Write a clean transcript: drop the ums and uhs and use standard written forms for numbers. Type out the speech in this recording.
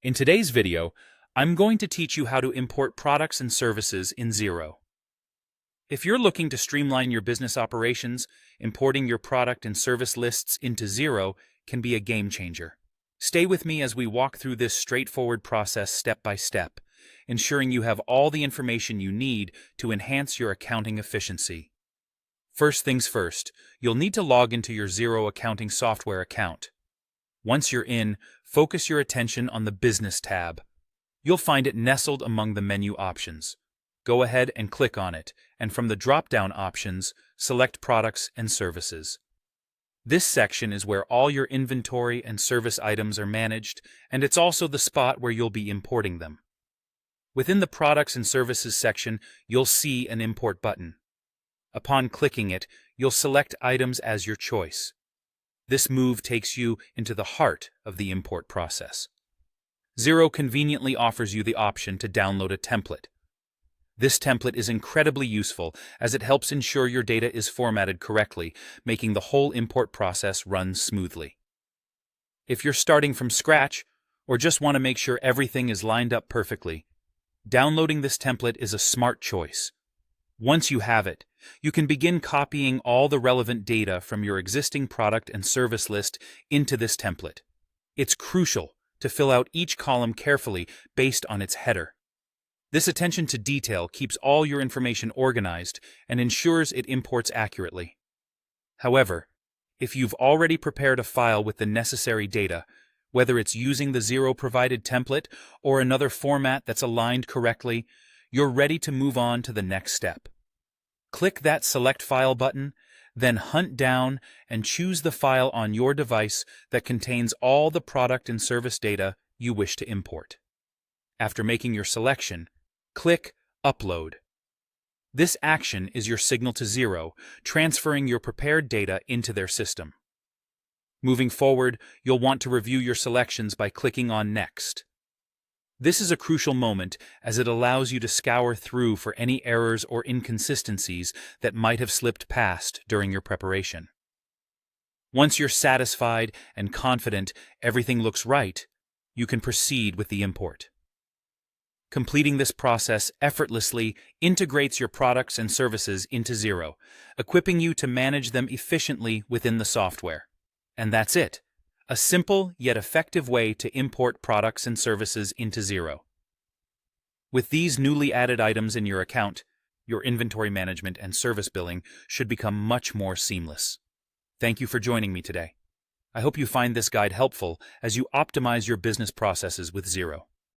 In today's video, I'm going to teach you how to import products and services in Xero. If you're looking to streamline your business operations, importing your product and service lists into Xero can be a game changer. Stay with me as we walk through this straightforward process step by step, ensuring you have all the information you need to enhance your accounting efficiency. First things first, you'll need to log into your Xero accounting software account. Once you're in, focus your attention on the Business tab. You'll find it nestled among the menu options. Go ahead and click on it, and from the drop-down options, select Products and Services. This section is where all your inventory and service items are managed, and it's also the spot where you'll be importing them. Within the Products and Services section, you'll see an Import button. Upon clicking it, you'll select items as your choice. This move takes you into the heart of the import process. Xero conveniently offers you the option to download a template. This template is incredibly useful as it helps ensure your data is formatted correctly, making the whole import process run smoothly. If you're starting from scratch or just want to make sure everything is lined up perfectly, downloading this template is a smart choice. Once you have it, you can begin copying all the relevant data from your existing product and service list into this template. It's crucial to fill out each column carefully based on its header. This attention to detail keeps all your information organized and ensures it imports accurately. However, if you've already prepared a file with the necessary data, whether it's using the Xero-provided template or another format that's aligned correctly, you're ready to move on to the next step. Click that Select File button, then hunt down and choose the file on your device that contains all the product and service data you wish to import. After making your selection, click Upload. This action is your signal to Xero, transferring your prepared data into their system. Moving forward, you'll want to review your selections by clicking on Next. This is a crucial moment as it allows you to scour through for any errors or inconsistencies that might have slipped past during your preparation. Once you're satisfied and confident everything looks right, you can proceed with the import. Completing this process effortlessly integrates your products and services into Xero, equipping you to manage them efficiently within the software. And that's it. A simple yet effective way to import products and services into Xero. With these newly added items in your account, your inventory management and service billing should become much more seamless. Thank you for joining me today. I hope you find this guide helpful as you optimize your business processes with Xero.